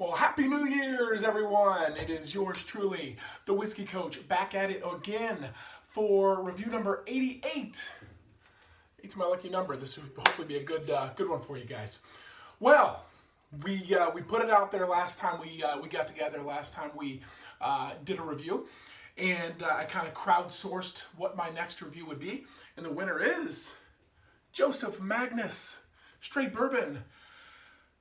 Well, Happy New Year's, everyone! It is yours truly, the Whiskey Coach, back at it again for review number 88. Eight's my lucky number. This will hopefully be a good one for you guys. Well, we put it out there last time we got together. Last time we did a review, and I kind of crowdsourced what my next review would be, and the winner is Joseph Magnus Straight Bourbon.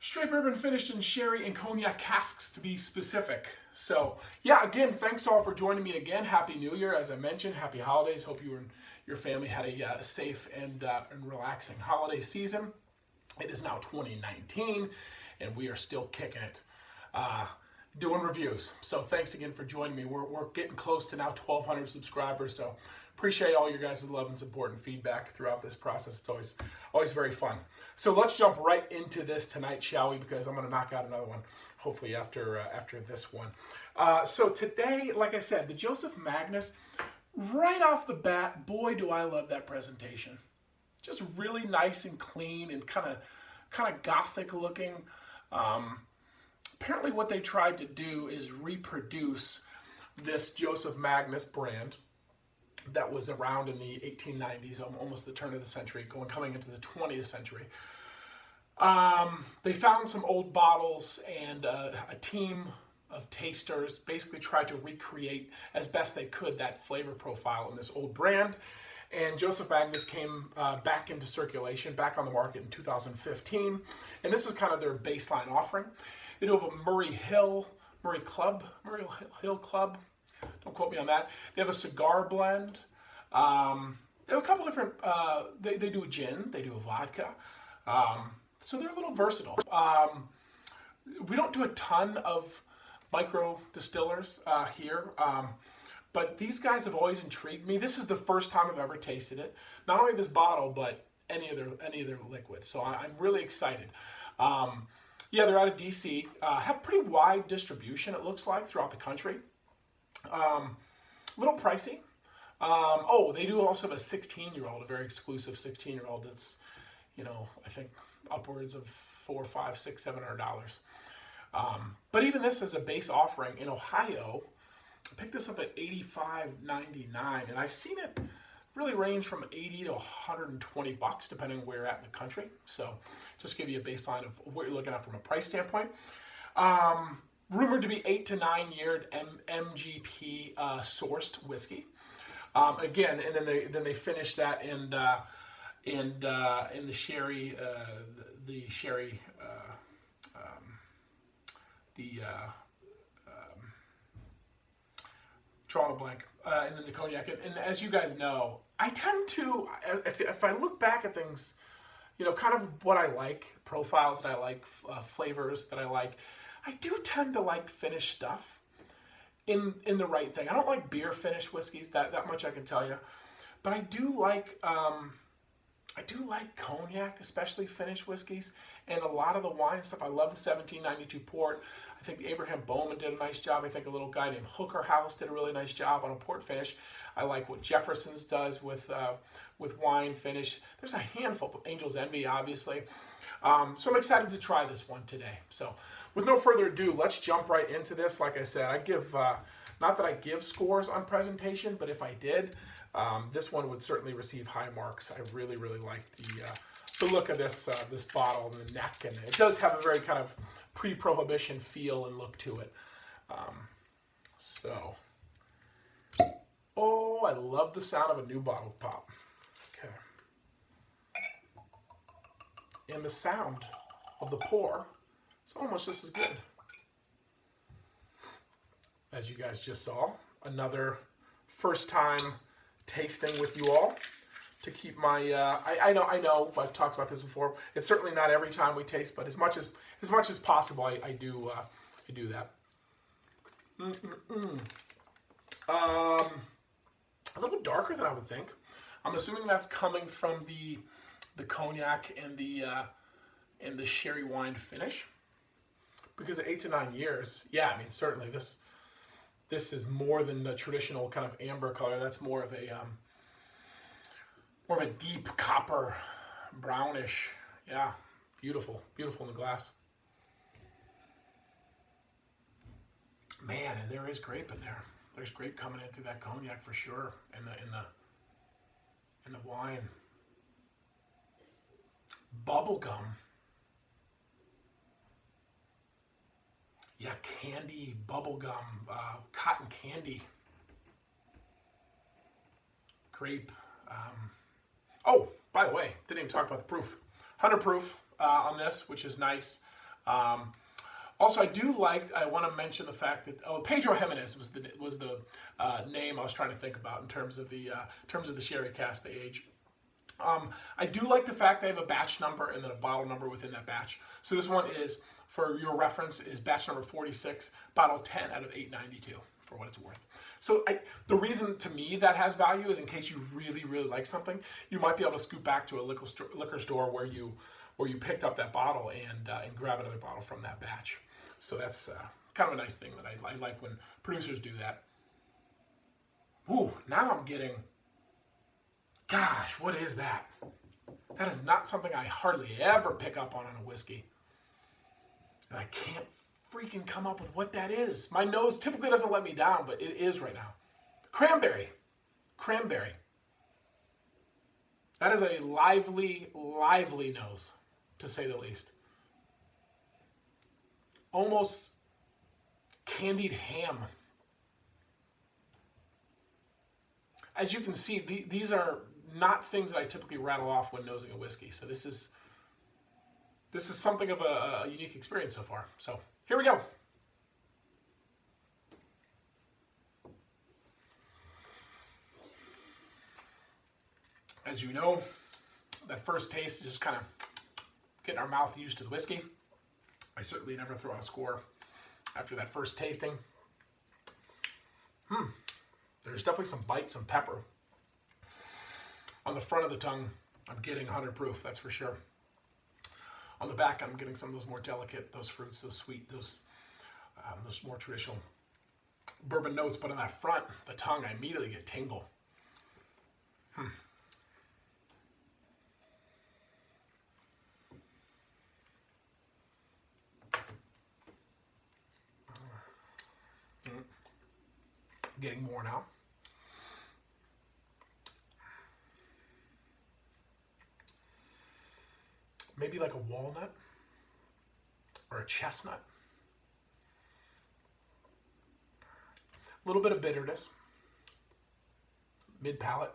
Straight bourbon finished in sherry and cognac casks, to be specific. So, yeah, again, thanks all for joining me again. Happy New Year, as I mentioned. Happy holidays. Hope you and your family had a safe and relaxing holiday season. It is now 2019, and we are still kicking it, doing reviews. So thanks again for joining me. We're getting close to now 1,200 subscribers, so appreciate all your guys' love and support and feedback throughout this process. It's always very fun. So let's jump right into this tonight, shall we? Because I'm going to knock out another one, hopefully after this one. So today, like I said, the Joseph Magnus, right off the bat, boy, do I love that presentation. Just really nice and clean and kind of gothic looking. Apparently, what they tried to do is reproduce this Joseph Magnus brand that was around in the 1890s, almost the turn of the century, coming into the 20th century. They found some old bottles, and a team of tasters basically tried to recreate as best they could that flavor profile in this old brand. And Joseph Magnus came back into circulation, back on the market in 2015. And this is kind of their baseline offering. They do have a Murray Hill Club. Don't quote me on that. They have a cigar blend. They have a couple different, they do a gin, they do a vodka. So they're a little versatile. We don't do a ton of micro distillers here, but these guys have always intrigued me. This is the first time I've ever tasted it. Not only this bottle, but any of their liquid. So I'm really excited. Yeah, they're out of DC. Have pretty wide distribution, it looks like, throughout the country. A little pricey. Oh, they do also have a 16-year-old, a very exclusive 16-year-old that's, I think upwards of $400, $500, $600, $700. But even this as a base offering in Ohio, I picked this up at $85.99, and I've seen it really range from $80 to $120, depending where you're at in the country. So just give you a baseline of what you're looking at from a price standpoint. Rumored to be 8 to 9 year MGP sourced whiskey. Again, and then they finish that in the sherry, drawing a blank, and then the cognac. And as you guys know, I tend to, if I look back at things, kind of what I like, profiles that I like, flavors that I like, I do tend to like finished stuff in the right thing. I don't like beer finished whiskeys, that much I can tell you, but I do like cognac, especially finished whiskeys, and a lot of the wine stuff. I love the 1792 port. I think Abraham Bowman did a nice job. I think a little guy named Hooker House did a really nice job on a port finish. I like what Jefferson's does with wine finish. There's a handful of Angel's Envy, obviously. So I'm excited to try this one today. So with no further ado, let's jump right into this. Like I said, I give, not that I give scores on presentation, but if I did, this one would certainly receive high marks. I really, really like the look of this bottle and the neck, and it does have a very kind of pre-prohibition feel and look to it. Oh, I love the sound of a new bottle pop. Okay. And the sound of the pour is almost just as good. As you guys just saw, another first time tasting with you all to keep my, I know, I've talked about this before. It's certainly not every time we taste, but as much as possible, I do that. A little darker than I would think. I'm assuming that's coming from the cognac and the sherry wine finish, because at 8 to 9 years, yeah, I mean certainly this is more than the traditional kind of amber color. That's more of a deep copper brownish. Yeah, beautiful, beautiful in the glass. Man, and there is grape in there. There's grape coming in through that cognac for sure, in the wine. Bubble gum. Yeah, candy, bubble gum, cotton candy. Grape. Oh, by the way, didn't even talk about the proof. 100 proof on this, which is nice. Also, I want to mention the fact that Pedro Jimenez was the name I was trying to think about in terms of the sherry cask, the age. I do like the fact they have a batch number and then a bottle number within that batch. So this one is, for your reference, is batch number 46, bottle 10 out of 892, for what it's worth. So the reason to me that has value is in case you really, really like something, you might be able to scoot back to a liquor store where you picked up that bottle and grab another bottle from that batch. So that's kind of a nice thing that I like when producers do that. Ooh, now I'm getting, gosh, what is that? That is not something I hardly ever pick up on a whiskey. And I can't freaking come up with what that is. My nose typically doesn't let me down, but it is right now. Cranberry. Cranberry. That is a lively, lively nose, to say the least. Almost candied ham. As you can see, these are not things that I typically rattle off when nosing a whiskey. So this is something of a unique experience so far. So here we go. As you know, that first taste is just kind of getting our mouth used to the whiskey. I certainly never throw out a score after that first tasting. There's definitely some bite, some pepper. On the front of the tongue, I'm getting 100 proof, that's for sure. On the back, I'm getting some of those more delicate, those fruits, those sweet, those more traditional bourbon notes. But on that front, the tongue, I immediately get tingle. Getting more now. Maybe like a walnut or a chestnut. A little bit of bitterness. Mid palate.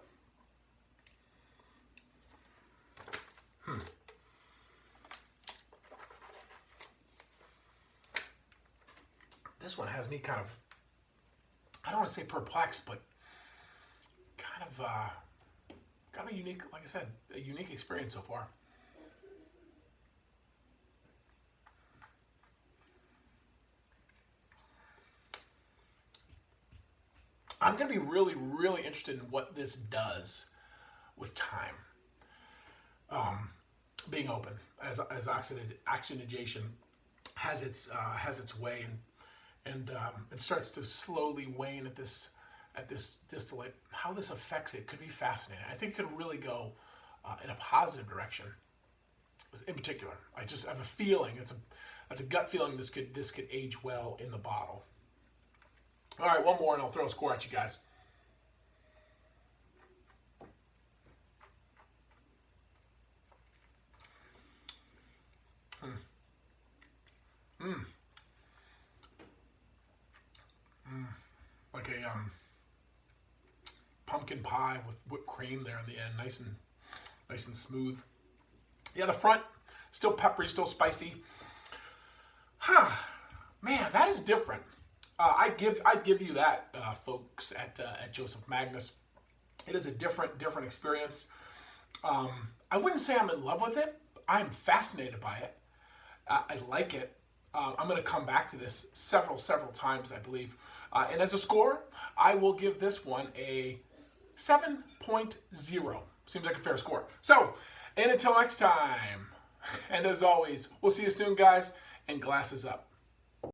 This one has me kind of, I don't want to say perplexed, but kind of unique, like I said, a unique experience so far. I'm going to be really, really interested in what this does with time. Being open as oxidation has its way, and it starts to slowly wane at this distillate. How this affects it could be fascinating. I think it could really go in a positive direction. In particular, I just have a feeling that's a gut feeling this could age well in the bottle. All right, one more and I'll throw a score at you guys. Like a pumpkin pie with whipped cream there in the end, nice and smooth. Yeah, the front still peppery, still spicy. Man, that is different. I give you that, folks at Joseph Magnus. It is a different experience. I wouldn't say I'm in love with it. I'm fascinated by it. I like it. I'm going to come back to this several times, I believe. And as a score, I will give this one a 7.0. Seems like a fair score. So, and until next time, and as always, we'll see you soon, guys, and glasses up.